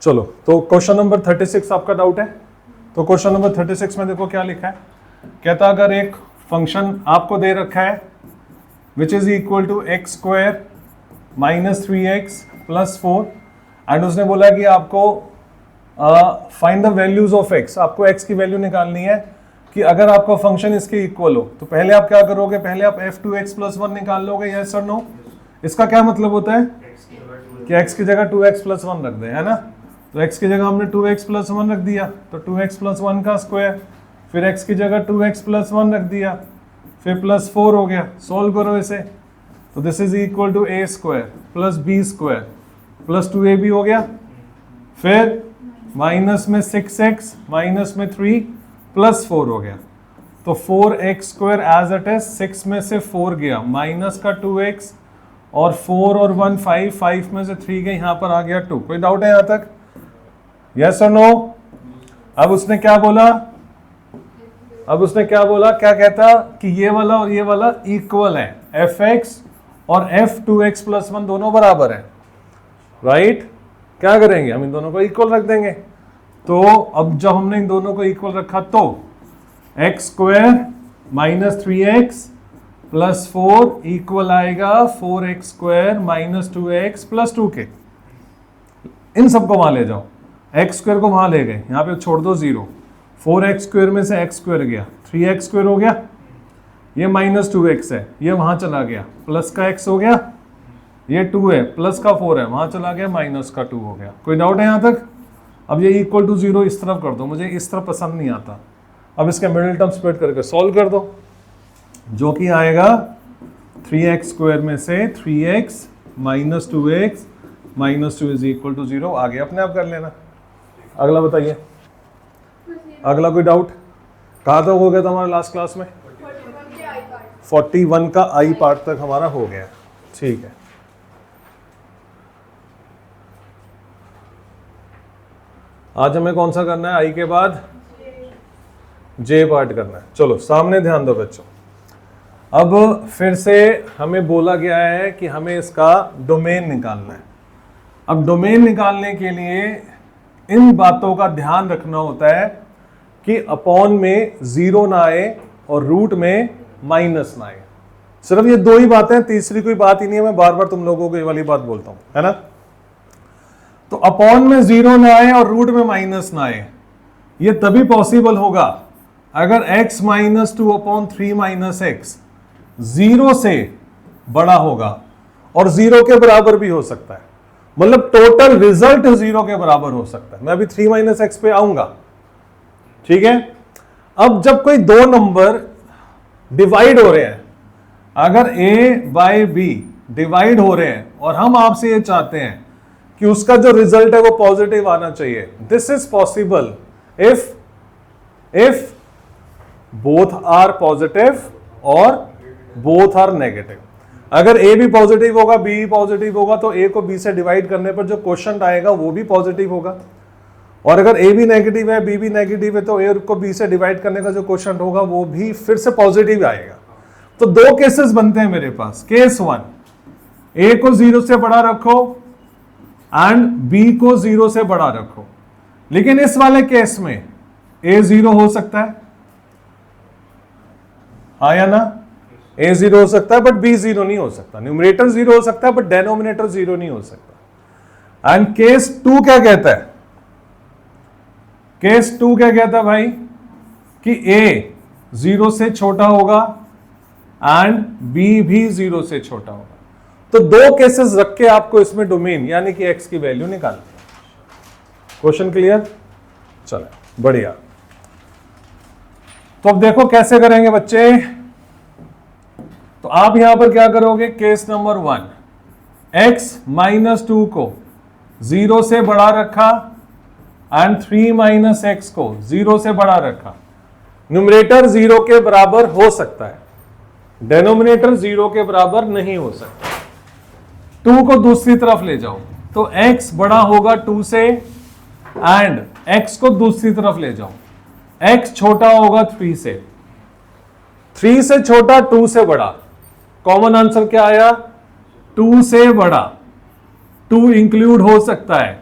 चलो, तो question number 36 आपका डाउट है। तो क्वेश्चन नंबर 36 में देखो क्या लिखा है। कहता अगर एक फंक्शन आपको दे रखा है which is equal to x square minus 3x plus 4 and उसने बोला कि आपको find the values of x, आपको x की वैल्यू निकालनी है कि अगर आपका फंक्शन इसके इक्वल हो तो पहले आप क्या करोगे, पहले आप f2x प्लस 1 निकाल लोगे, यस और नो। इसका क्या मतलब होता है कि x की जगह 2x प्लस 1 रख दें, है ना। तो x की जगह हमने 2x प्लस 1 रख दिया, तो 2x प्लस 1 का स्क्वायर, फिर x की जगह 2x प्लस 1 रख दिया, फिर प्लस 4 हो गया। सोल्व करो इसे, तो this is equal to a square plus b square plus 2ab हो गया। फिर माइनस में 6x माइनस में 3 प्लस 4 हो गया, तो 4x square as it is, 6 में से 4 गया, माइनस का 2x और 4 और 1 5, 5 में से 3 गए, यहाँ पर आ गया 2। कोई डाउट है यहाँ तक, यस और नो। अब उसने क्या बोला, क्या कहता कि ये वाला और ये वाला इक्वल है, fx और f2x प्लस 1 दोनों बराबर है, राइट। क्या करेंगे, हम इन दोनों को इक्वल रख देंगे। तो अब जब हमने इन दोनों को इक्वल रखा तो x square minus 3x plus 4 equal आएगा 4x square minus 2x plus 2 के। इन सबको वहां ले जाओ, एक्स स्क्वायर को वहां ले गए, यहाँ पे छोड़ दो 0, 4x स्क्वायर में से x स्क्वायर गया, 3x स्क्वायर हो गया, ये माइनस 2x है, ये वहां चला गया, प्लस का x हो गया, ये 2 है, प्लस का 4 है, वहां चला गया, माइनस का 2 हो गया। कोई डाउट है यहाँ तक। अब ये इक्वल टू 0 इस तरफ कर दो, मुझे इस तरफ पसंद नहीं आता। अब इसके मिडिल टर्म स्प्लिट करके सॉल्व कर दो, जो कि आएगा 3x स्क्वायर में से 3x minus 2x minus 2 is equal to 0। आगे अपने आप कर लेना। अगला बताइए, अगला कोई डाउट। कहाँ तक हो गया था हमारा लास्ट क्लास में, 41 का आई पार्ट तक हमारा हो गया, ठीक है। आज हमें कौन सा करना है, आई के बाद जे पार्ट करना है। चलो सामने ध्यान दो बच्चों। अब फिर से हमें बोला गया है कि हमें इसका डोमेन निकालना है। अब डोमेन निकालने के लिए इन बातों का ध्यान रखना होता है कि अपॉन में 0 ना आए और रूट में माइनस ना आए। सिर्फ ये दो ही बातें, तीसरी कोई बात ही नहीं है। मैं बार बार तुम लोगों को ये वाली बात बोलता हूं, है ना। तो अपॉन में 0 ना आए और रूट में माइनस ना आए, ये तभी पॉसिबल होगा अगर x minus 2 upon 3 minus x 0 से बड़ा होगा और 0 के बराबर भी हो सकता है, मतलब टोटल रिजल्ट 0 के बराबर हो सकता है। मैं अभी 3 माइनस एक्स पे आऊंगा, ठीक है। अब जब कोई दो नंबर डिवाइड हो रहे हैं, अगर a बाय b डिवाइड हो रहे हैं और हम आपसे ये चाहते हैं कि उसका जो रिजल्ट है वो पॉजिटिव आना चाहिए, this is possible if both are positive और बोथ आर नेगेटिव। अगर a भी पॉजिटिव होगा, b भी पॉजिटिव होगा, तो a को b से डिवाइड करने पर जो क्वोशंट आएगा वो भी पॉजिटिव होगा। और अगर a भी नेगेटिव है, b भी नेगेटिव है, तो a को b से डिवाइड करने का जो क्वोशंट होगा वो भी फिर से पॉजिटिव आएगा। तो दो केसेस बनते हैं मेरे पास। केस 1, a को 0 से बड़ा रखो एंड b को 0 से बड़ा रखो। लेकिन इस वाले केस में a 0 हो सकता है, हाँ या ना। a 0 हो सकता है बट b 0 नहीं हो सकता। न्यूमरेटर 0 हो सकता है बट डेनोमिनेटर 0 नहीं हो सकता। एंड केस 2 क्या कहता है, केस 2 क्या कहता है भाई, कि a 0 से छोटा होगा एंड b भी 0 से छोटा होगा। तो दो केसेस रख के आपको इसमें डोमेन यानी कि x की वैल्यू निकालनी है। क्वेश्चन क्लियर, चलो बढ़िया। तो अब देखो कैसे करेंगे बच्चे। तो आप यहां पर क्या करोगे, केस नंबर 1, x माइनस 2 को 0 से बड़ा रखा एंड 3 माइनस एक्स को 0 से बड़ा रखा। न्यूमरेटर 0 के बराबर हो सकता है, डेनोमिनेटर 0 के बराबर नहीं हो सकता। 2 को दूसरी तरफ ले जाओ तो x बड़ा होगा 2 से एंड x को दूसरी तरफ ले जाओ, x छोटा होगा 3 से। 3 से छोटा 2 से बड़ा, कॉमन आंसर क्या आया, 2 से बड़ा। 2 इंक्लूड हो सकता है,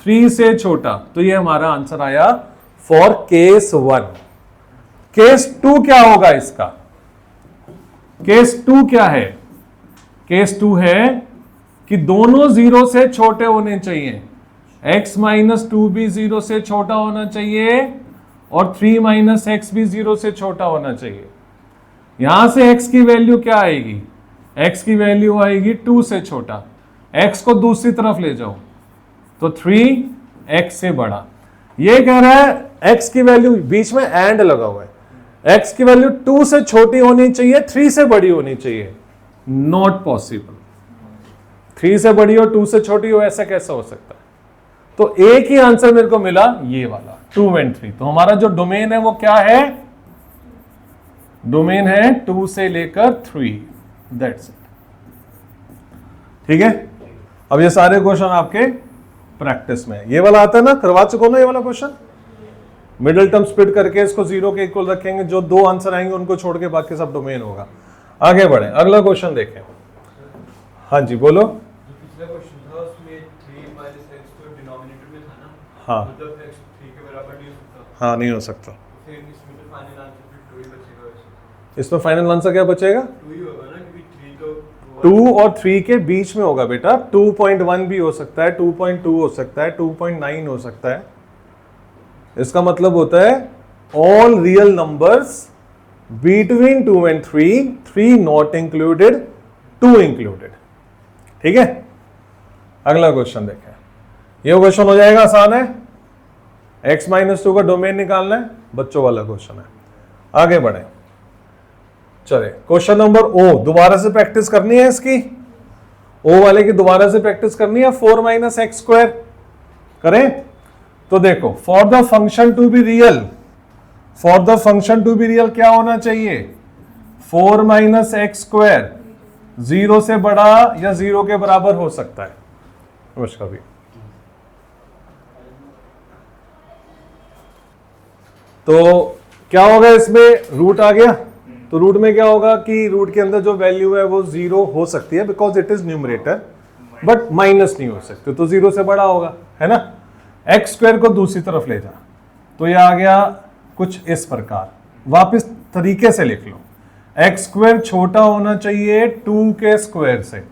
3 से छोटा, तो ये हमारा आंसर आया फॉर केस 1। केस 2 क्या होगा इसका? केस 2 क्या है? केस 2 है कि दोनों 0 से छोटे होने चाहिए, x माइनस 2 भी 0 से छोटा होना चाहिए और 3 माइनस एक्स भी 0 से छोटा होना चाहिए। यहां से x की वैल्यू क्या आएगी? x की वैल्यू आएगी 2 से छोटा, x को दूसरी तरफ ले जाओ तो 3x से बड़ा। ये कह रहा है x की वैल्यू, बीच में एंड लगा हुआ है, x की वैल्यू 2 से छोटी होनी चाहिए, 3 से बड़ी होनी चाहिए। Not possible. 3 से बड़ी हो 2 से छोटी हो, ऐसा कैसा हो सकता है? तो एक ही आंसर मेरे को मिला, ये वाला 2 and 3। तो हमारा जो डोमेन है वो क्या है? डोमेन है 2 से लेकर 3। That's it. ठीक है, अब ये सारे क्वेश्चन आपके प्रैक्टिस में है। ये वाला आता है ना, करवा चुको ना ये वाला क्वेश्चन? मिडिल टर्म स्प्लिट करके इसको 0 के इक्वल रखेंगे, जो 2 आंसर आएंगे उनको छोड़ के बाकी सब डोमेन होगा। आगे बढ़े, अगला क्वेश्चन देखें। हाँ जी बोलो। पिछला क्वेश्चन था उसमें 3 माइनस एक्स तो डिनोमिनेटर में था ना, हाँ मतलब एक्स 3 के बराबर नहीं हो सकता। हाँ, नहीं हो सकता। फिर इसमें तो फाइनल आंसर फिर 2 ही बचेगा वैसे। इसमें फाइनल आंसर क्या बचेगा? 2 ही होगा ना, क्योंकि 3 तो 2 और 3 के बीच में होगा बेटा। 2.1 भी हो सकता है, 2.2 हो सकता है, 2.9 हो सकता है। इसका मतलब होता है all real numbers between 2 and 3 not included, 2 included. ठीक है, अगला क्वेश्चन देखें। ये क्वेश्चन हो जाएगा, आसान है। x माइनस 2 का डोमेन निकालना है, बच्चों वाला क्वेश्चन है। आगे बढ़े, चले क्वेश्चन नंबर ओ। दोबारा से प्रैक्टिस करनी है इसकी, ओ वाले की दोबारा से प्रैक्टिस करनी है। 4 माइनस एक्स स्क्वायर करें तो देखो, for the function to be real, for the function to be real क्या होना चाहिए? 4 माइनस एक्स स्क्वायर 0 से बड़ा या 0 के बराबर हो सकता है। नमस्कार भी। तो क्या होगा इसमें? रूट आ गया, तो रूट में क्या होगा कि रूट के अंदर जो वैल्यू है वो 0 हो सकती है, because it is numerator, but minus नहीं हो सकती, तो 0 से बड़ा होगा, है ना। एक्स स्क्वायर को दूसरी तरफ ले जा, तो ये आ गया कुछ इस प्रकार। वापस तरीके से लिख लो, एक्स स्क्वायर छोटा होना चाहिए 2 के स्क्वायर से।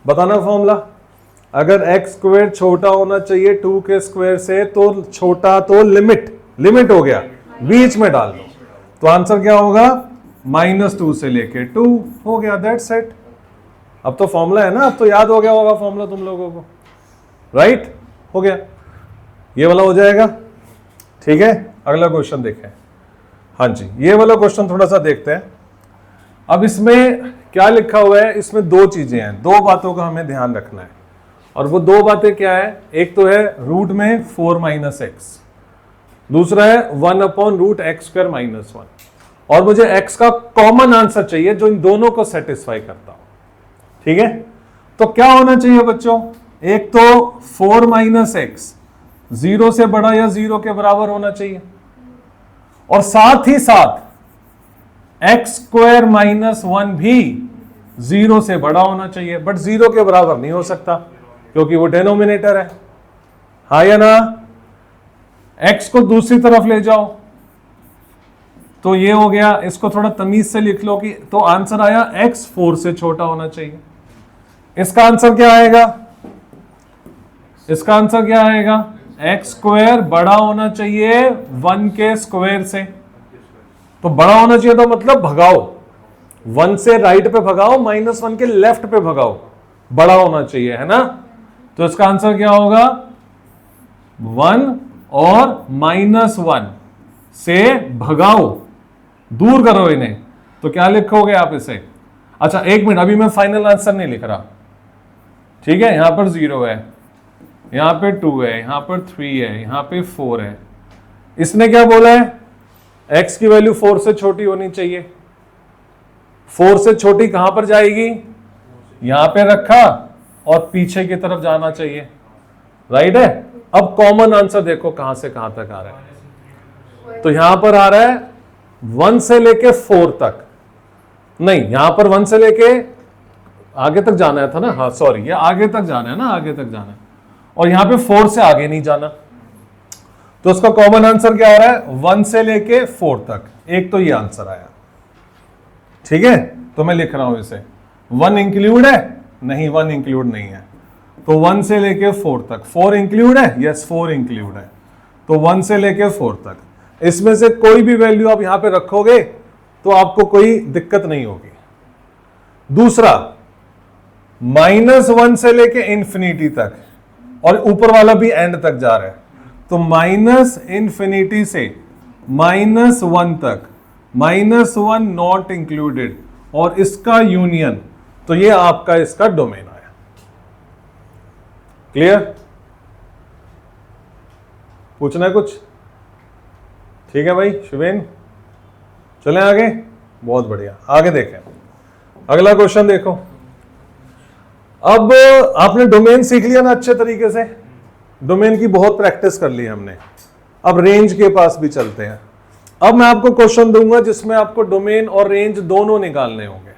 बताना फॉर्मूला। अगर एक्स स्क्वायर छोटा होना चाहिए 2 के स्क्वायर से, तो छोटा तो लिमिट हो गया, बीच में डाल दो, तो आंसर क्या होगा? -2 से लेके 2 हो गया। That's it. अब तो फॉर्मूला है ना, अब तो याद हो गया होगा फॉर्मूला तुम लोगों को, राइट? हो गया, ये वाला हो जाएगा। ठीक है, अगला क्वेश्चन देखें। हाँ जी, ये वाला क्वेश्चन थोड़ा सा देखते हैं। अब इसमें क्या लिखा हुआ है? इसमें 2 चीजें हैं, 2 बातों का हमें ध्यान रखना है, और वो 2 बातें क्या है? एक तो है रूट में 4 माइनस एक्स, दूसरा है 1/√x² - 1, और मुझे x का कॉमन आंसर चाहिए जो इन दोनों को सेटिस्फाई करता हो। ठीक है, तो क्या होना चाहिए बच्चों? एक तो 4 माइनस एक्स 0 से बड़ा या 0 के बराबर होना चाहिए, और साथ ही साथ x² - 1 भी 0 से बड़ा होना चाहिए, बट 0 के बराबर नहीं हो सकता क्योंकि वो डिनोमिनेटर है। हाँ या ना? x को दूसरी तरफ ले जाओ, तो ये हो गया। इसको थोड़ा तमीज से लिख लो कि, तो आंसर आया x 4 से छोटा होना चाहिए। इसका आंसर क्या आएगा? इसका आंसर क्या आएगा? x² बड़ा होना चाहिए 1 के स्क्वायर से। तो बड़ा होना चाहिए तो मतलब भगाओ, 1 से राइट पे भगाओ, -1 के लेफ्ट पे भगाओ, बड़ा होना चाहिए, है ना। तो इसका आंसर क्या होगा? 1 और -1 से भगाओ, दूर करो इन्हें, तो क्या लिखोगे आप इसे? अच्छा एक मिनट, अभी मैं फाइनल आंसर नहीं लिख रहा। ठीक है, यहां पर 0 है, यहां पे 2 है, यहां पर 3 है, यहां पे 4 है। इसने क्या बोला है? x की वैल्यू 4 से छोटी होनी चाहिए। 4 से छोटी कहां पर जाएगी? यहां पे रखा और पीछे की तरफ जाना चाहिए, राइट है। अब कॉमन आंसर देखो कहां से कहां तक आ रहा है। तो यहां पर आ रहा है 1 से लेके 4 तक, नहीं यहां पर 1 से लेके आगे तक जाना था ना, हाँ सॉरी, ये आगे तक जाना है ना, आगे तक जाना है। और यहां पे 4 से आगे नहीं जाना, तो उसका कॉमन आंसर क्या आ रहा है 1 से लेके 4 तक। एक तो ये आंसर आया, ठीक है। तो मैं लिख रहा हूं इसे, 1 इंक्लूड है नहीं, 1 इंक्लूड नहीं है, तो 1 से लेके 4 तक। 4 इंक्लूड है, यस 4 इंक्लूड है, तो 1 से लेके 4 तक। इसमें से कोई भी वैल्यू आप यहां पे रखोगे तो आपको कोई दिक्कत नहीं होगी। दूसरा, -1 से लेके इंफिनिटी तक, और ऊपर वाला भी एंड तक जा रहा है, तो -इंफिनिटी से -1 तक, -1 नॉट इंक्लूडेड, और इसका यूनियन, तो ये आपका इसका डोमेन आया। क्लियर? पूछना है कुछ? ठीक है भाई शुभेन, चलें आगे। बहुत बढ़िया, आगे देखें। अगला क्वेश्चन देखो। अब आपने डोमेन सीख लिया ना अच्छे तरीके से, डोमेन की बहुत प्रैक्टिस कर ली हमने। अब रेंज के पास भी चलते हैं। अब मैं आपको क्वेश्चन दूंगा जिसमें आपको डोमेन और रेंज दोनों निकालने होंगे।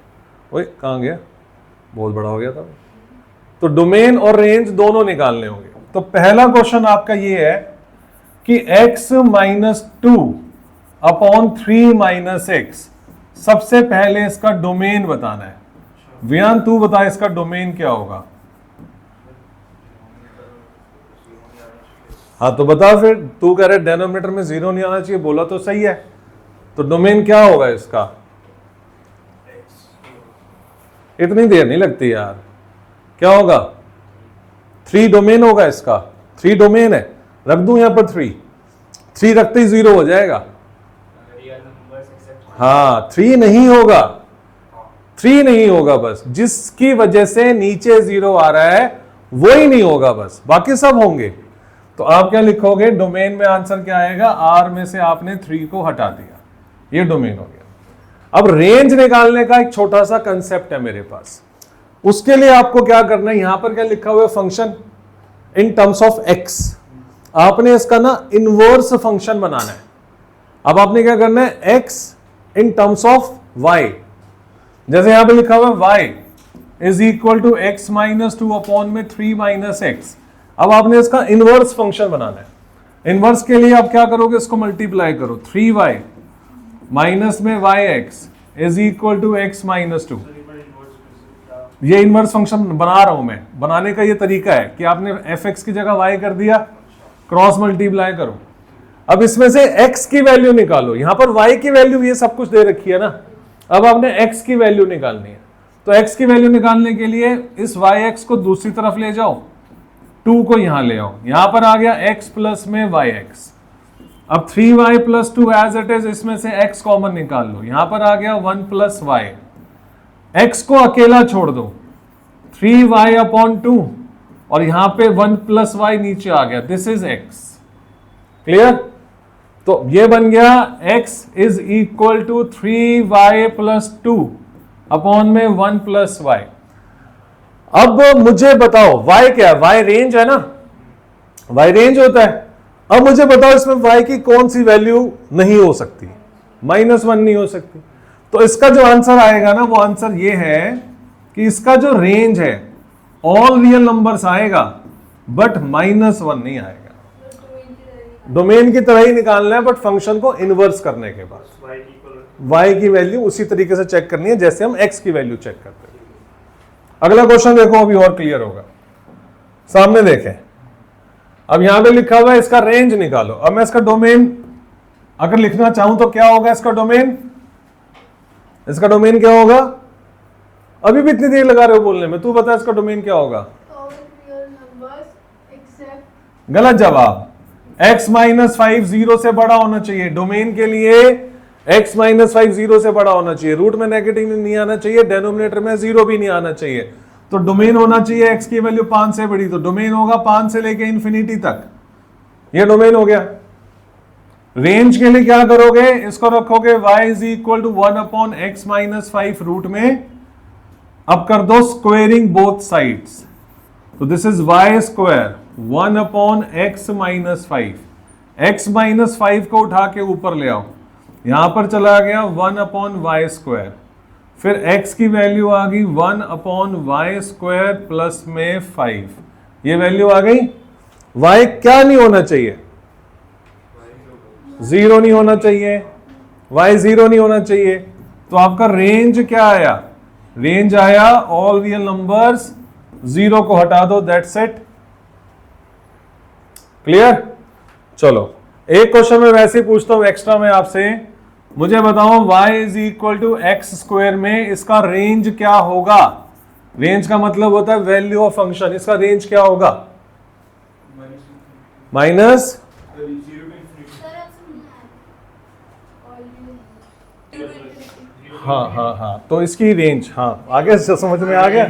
ओए कहां गया, बहुत बड़ा हो गया था। तो डोमेन और रेंज दोनों निकालने होंगे। तो पहला क्वेश्चन आपका ये है कि x - 2 अपॉन 3 - x, सबसे पहले इसका डोमेन बताना है। वियान तू बता इसका डोमेन क्या होगा। हाँ तो बता फिर, तू कह रहे डेनोमिनेटर में 0 नहीं आना चाहिए, बोला तो सही है, तो डोमेन क्या होगा इसका। इतनी देर नहीं लगती यार, क्या होगा 3 डोमेन होगा इसका। 3 डोमेन है, रख दूं यहां पर 3 रखते ही 0 हो जाएगा। हाँ 3 नहीं होगा, 3 नहीं होगा, बस जिसकी वजह से नीचे 0 आ रहा है वो ही नहीं होगा, बस बाकी सब होंगे। तो आप क्या लिखोगे, डोमेन में आंसर क्या आएगा, R में से आपने 3 को हटा दिया, ये डोमेन हो गया। अब रेंज निकालने का एक छोटा सा कंसेप्ट है मेरे पास। उसके लिए आपको क्या करना है, यहां पर क्या लिखा हुआ है, function in terms of x। आपने इसका ना इनवर्स फंक्शन बनाना है। अब आपने क्या करना है, x in terms of y। जैसे यहां पे लिखा हुआ है y is equal to x - 2 upon में 3 - x। अब आपने इसका इनवर्स फंक्शन बनाना है। इनवर्स के लिए आप क्या करोगे, इसको मल्टीप्लाई करो, 3y माइनस में yx is equal to x - 2। ये इनवर्स फंक्शन बना रहा हूं मैं। बनाने का ये तरीका है कि आपने fx की जगह y कर दिया, क्रॉस मल्टीप्लाई करो। अब इसमें से x की वैल्यू निकालो। यहां पर y की वैल्यू ये सब कुछ दे रखी है ना, अब आपने x की वैल्यू निकालनी है। तो x की वैल्यू निकालने के लिए इस yx को दूसरी तरफ ले जाओ, 2 को यहां ले आओ, यहां पर आ गया x प्लस में yx। अब 3y + 2 एज इट इज, इसमें से x कॉमन निकाल लो, यहां पर आ गया 1 + y। x को अकेला छोड़ दो, 3y अपॉन 2, और यहां पे 1 + y नीचे आ गया, दिस इज x। क्लियर? तो ये बन गया x is equal to 3y + 2 upon में 1 + y। अब मुझे बताओ y क्या है, y रेंज है ना, y रेंज होता है। अब मुझे बताओ इसमें y की कौन सी वैल्यू नहीं हो सकती, -1 नहीं हो सकती। तो इसका जो आंसर आएगा ना, वो आंसर ये है कि इसका जो रेंज है ऑल रियल नंबर्स आएगा, बट -1 नहीं आएगा। डोमेन की तरह ही निकालना है, बट फंक्शन को इनवर्स करने के बाद y की वैल्यू उसी तरीके से चेक करनी है जैसे हम x की वैल्यू चेक करते हैं। अगला क्वेश्चन देखो, अभी और क्लियर होगा। सामने देखें, अब यहां पे लिखा हुआ है इसका रेंज निकालो। अब मैं इसका डोमेन अगर लिखना चाहूं तो क्या होगा इसका डोमेन, इसका डोमेन क्या होगा। अभी भी इतनी देर लगा रहे हो बोलने में, तू बता इसका डोमेन क्या होगा। गलत जवाब, x - 5 0 से बड़ा होना चाहिए। डोमेन के लिए x - 5 0 से बड़ा होना चाहिए, रूट में नेगेटिव नहीं आना चाहिए, डेनोमिनेटर में 0 भी नहीं आना चाहिए। तो डोमेन होना चाहिए x की वैल्यू 5 से बड़ी, तो डोमेन होगा 5 से लेके इंफिनिटी तक, ये डोमेन हो गया। रेंज के लिए क्या करोगे, इसको रखोगे y is equal to 1 upon x - 5 root में। अब कर दो स्क्वेयरिंग बोथ साइड्स, तो this is y square 1 upon x - 5। x - 5 को उठा के ऊपर ले आओ, यहां पर चला गया 1 अपॉन y स्क्वायर, फिर x की वैल्यू आ गई 1 अपॉन y स्क्वायर प्लस में 5, ये वैल्यू आ गई। y क्या नहीं होना चाहिए, 0 नहीं होना चाहिए, y 0 नहीं होना चाहिए। तो आपका रेंज क्या आया, रेंज आया ऑल रियल नंबर्स, 0 को हटा दो, दैट्स इट। क्लियर? चलो एक क्वेश्चन में वैसे ही पूछता हूं एक्स्ट्रा में आपसे, मुझे बताओ y is equal to x square में इसका रेंज क्या होगा। रेंज का मतलब होता है वैल्यू ऑफ फंक्शन, इसका रेंज क्या होगा, माइनस हाँ, तो इसकी रेंज, हाँ आगे से समझ में आ गया।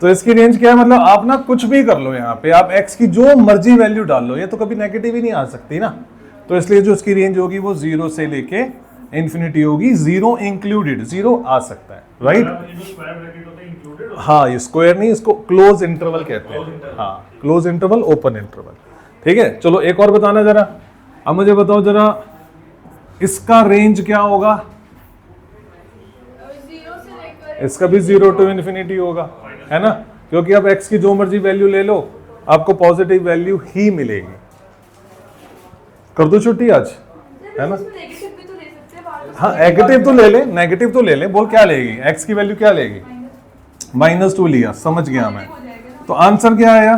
तो इसकी रेंज क्या है, मतलब आप ना कुछ भी कर लो, यहाँ पे आप x की जो मर्जी वैल्यू डाल लो, ये तो कभी नेगेटिव ही नहीं आ सकती ना। तो इसलिए जो उसकी रेंज होगी वो 0 से लेके इंफिनिटी होगी, 0 इंक्लूडेड, 0 आ सकता है, राइट। हाँ ये स्क्वायर नहीं, इसको क्लोज इंटरवल कहते हैं। हाँ क्लोज इंटरवल, ओपन इंटरवल, ठीक है। चलो एक और बताना जरा, अब मुझे बताओ जरा इसका रेंज क्या होगा। इसका भी 0 टू इन्फिनिटी होगा, है ना, क्योंकि आप x की जो मर्जी वैल्यू ले लो आपको पॉजिटिव वैल्यू ही मिलेगी। कर दो छुट्टी आज, है ना। हाँ नेगेटिव तो ले ले, नेगेटिव तो ले ले, बोल क्या लेगी, x की वैल्यू क्या लेगी, -2 लिया, समझ गया मैं। तो आंसर क्या आया,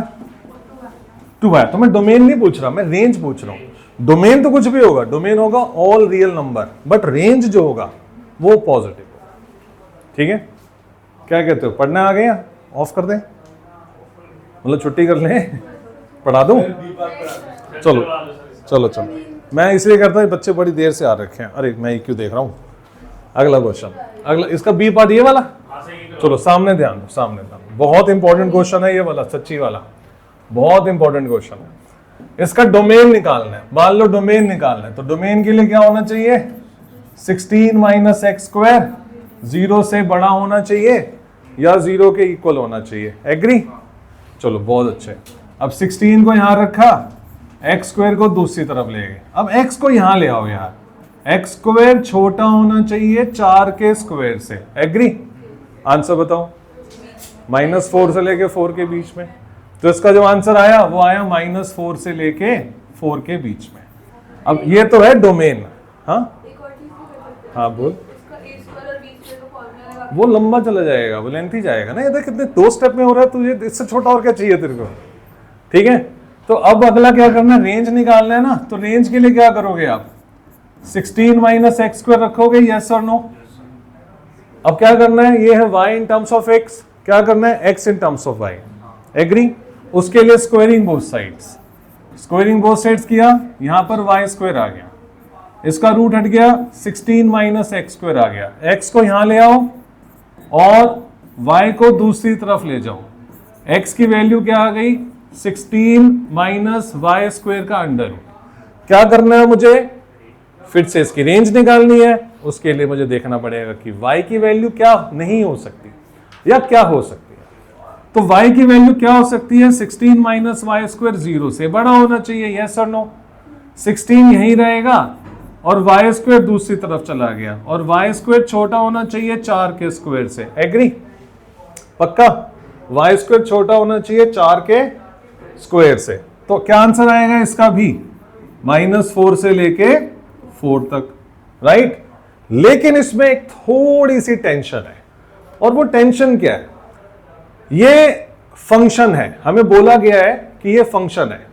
2 आया। तो मैं डोमेन नहीं पूछ रहा, मैं रेंज पूछ रहा हूं। डोमेन तो कुछ भी होगा, डोमेन होगा all real number, but range जो होगा वो पॉजिटिव होगा, ठीक है। क्या कहते हो, पढ़ने आ गए, ऑफ कर दें, मतलब छुट्टी कर लें, पढ़ा दूं। चलो चलो चलो, मैं इसलिए करता हूँ बच्चे बड़ी देर से आ रखे हैं, अरे मैं क्यों देख रहा हूँ। अगला क्वेश्चन, अगला इसका बी पार्ट ये वाला, चलो सामने ध्यान दो, सामने ध्यान दो, बहुत इंपॉर्टेंट क्वेश्चन है ये वाला, सच्ची वाला बहुत इंपॉर्टेंट क्वेश्चन है। इसका डोमेन निकालना है, मान लो डोमेन निकालना है, तो डोमेन के लिए क्या होना चाहिए, 16 माइनस एक्स स्क्वायर 0 से बड़ा होना चाहिए या 0 के इक्वल होना चाहिए, एग्री। चलो बहुत अच्छे, अब 16 को यहां रखा, एक्स स्क्वायर को दूसरी तरफ ले गए, अब x को यहां ले आओ यार, एक्स स्क्वायर छोटा होना चाहिए 4 के स्क्वायर से, एग्री। आंसर बताओ, -4 से लेके 4 के बीच में। तो इसका जो आंसर आया वो आया -4 से लेके 4 के बीच में। अब ये तो है डोमेन, हाँ हाँ बोल, वो लंबा चला जाएगा, वो लेंथी जाएगा ना, ये देख कितने 2 स्टेप में हो रहा है, तुझे इससे छोटा और क्या चाहिए तेरे को, ठीक है। तो अब अगला क्या करना है, रेंज निकालना है ना। तो रेंज के लिए क्या करोगे आप, 16 माइनस एक्स स्क्वायर रखोगे, यस और नो। अब क्या करना है, ये है y in terms of x, क्या करना है x in terms of y, agree. उसके लिए squaring both sides, squaring both sides किया, यहां पर y स्क्वायर आ गया, इसका रूट हट गया, 16 माइनस एक्स स्क्वायर आ गया, x को यहां ले आओ और y को दूसरी तरफ ले जाओ, x की वैल्यू क्या आ गई, 16 माइनस वाई स्क्वायर का अंडर रूट। क्या करना है मुझे, फिर से इसकी रेंज निकालनी है, उसके लिए मुझे देखना पड़ेगा कि y की वैल्यू क्या नहीं हो सकती या क्या हो सकती है। तो y की वैल्यू क्या हो सकती है, 16 माइनस वाई स्क्वायर 0 से बड़ा होना चाहिए, यस और नो। 16 यहीं रहेगा और वाई स्क्वायर दूसरी तरफ चला गया, और वाई स्क्वायर छोटा होना चाहिए 4 के स्क्वायर से, एग्री, पक्का। वाई स्क्वायर छोटा होना चाहिए 4 के स्क्वायर से। तो क्या आंसर आएगा इसका भी, -4 से लेके 4 तक, राइट। लेकिन इसमें एक थोड़ी सी टेंशन है, और वो टेंशन क्या है, ये फंक्शन है, हमें बोला गया है कि ये फंक्शन है।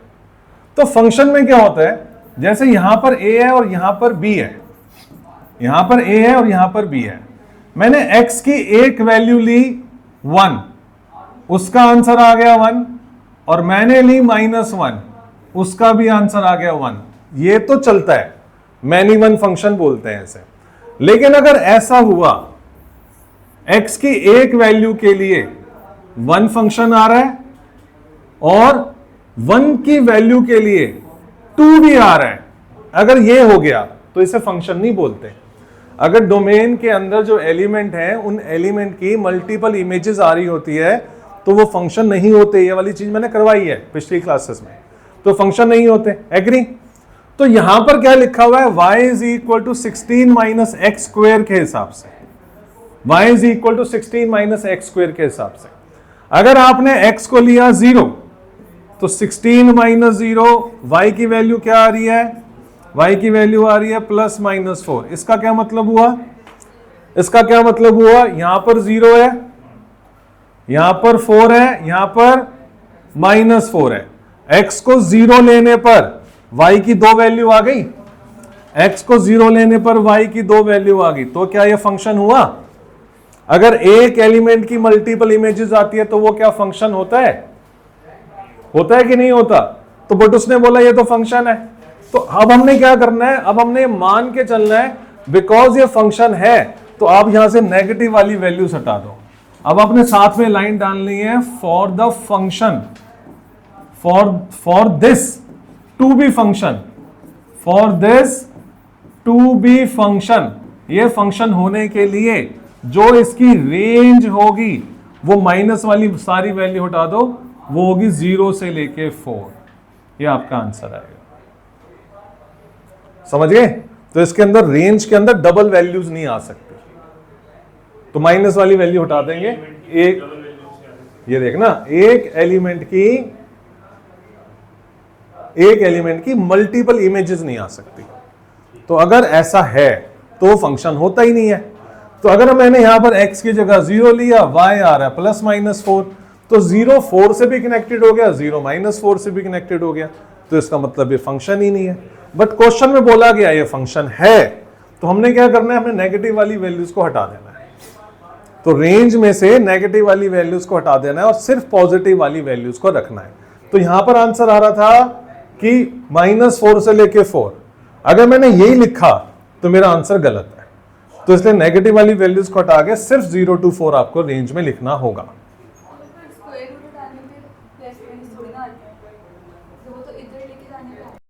तो फंक्शन में क्या होता है, जैसे यहां पर a है और यहां पर b है, यहां पर a है और यहां पर b है, मैंने x की एक वैल्यू ली 1, उसका आंसर आ गया 1, और मैंने ली -1, उसका भी आंसर आ गया 1। ये तो चलता है, मैनी वन फंक्शन बोलते हैं इसे। लेकिन अगर ऐसा हुआ, x की एक वैल्यू के लिए 1 फंक्शन आ रहा है और 1 की वैल्यू के लिए 2 भी आ रहा है, अगर ये हो गया तो इसे फंक्शन नहीं बोलते। अगर डोमेन के अंदर जो एलिमेंट है उन एलिमेंट की मल्टीपल इमेजेस आ रही होती है तो वो फंक्शन नहीं होते। ये वाली चीज मैंने करवाई है पिछली क्लासेस में, तो फंक्शन नहीं होते, एग्री। तो यहां पर क्या लिखा हुआ है, y is equal to 16 minus x square के हिसाब से, y is equal to 16 minus x square के हिसाब से। अगर आपने x को लिया 0 तो 16 माइनस 0, y की वैल्यू क्या आ रही है? y की वैल्यू आ रही है +-4। इसका क्या मतलब हुआ? इसका क्या मतलब हुआ? यहां पर 0 है, यहां पर 4 है, यहां पर -4 है। x को 0 लेने पर y की 2 वैल्यू आ गई, x को 0 लेने पर y की 2 वैल्यू आ गई। तो क्या ये फंक्शन हुआ? अगर एक एलिमेंट की मल्टीपल इमेजेस आती है तो वो क्या फंक्शन होता है? होता है कि नहीं होता? तो बट उसने बोला ये तो फंक्शन है। तो अब हमने क्या करना है? अब हमने मान के चलना है बिकॉज ये फंक्शन है तो आप यहां से नेगेटिव वाली वैल्यूज हटा दो। अब आपने साथ में लाइन डालनी है for the function, for this to be function, for this to be function. ये फंक्शन होने के लिए जो इसकी रेंज होगी वो माइनस वाली सारी वैल्यू हटा दो, वो होगी 0 से लेके 4। ये आपका आंसर आएगा। समझ गए? तो इसके अंदर रेंज के अंदर डबल वैल्यूज नहीं आ सकती, तो माइनस वाली वैल्यू हटा देंगे। एक ये देखना, एक एलिमेंट की मल्टीपल इमेजेस नहीं आ सकती। तो अगर ऐसा है तो फंक्शन होता ही नहीं है। तो अगर मैंने यहां पर x की जगह 0 लिया, y आ रहा है +-4, तो 0 4 से भी कनेक्टेड हो गया, 0 -4 से भी कनेक्टेड हो गया, तो इसका मतलब ये फंक्शन ही नहीं है। बट क्वेश्चन में बोला गया ये फंक्शन है, तो हमने क्या करना है? हमने नेगेटिव वाली वैल्यूज को हटा देना है। तो रेंज में से नेगेटिव वाली वैल्यूज को हटा देना है और सिर्फ पॉजिटिव वाली वैल्यूज को रखना है। तो यहां पर आंसर आ रहा था कि -4 से लेके 4। अगर मैंने यही लिखा तो मेरा आंसर गलत है, तो इसलिए नेगेटिव वाली वैल्यूज को हटा के सिर्फ 0 to 4 आपको रेंज में लिखना होगा।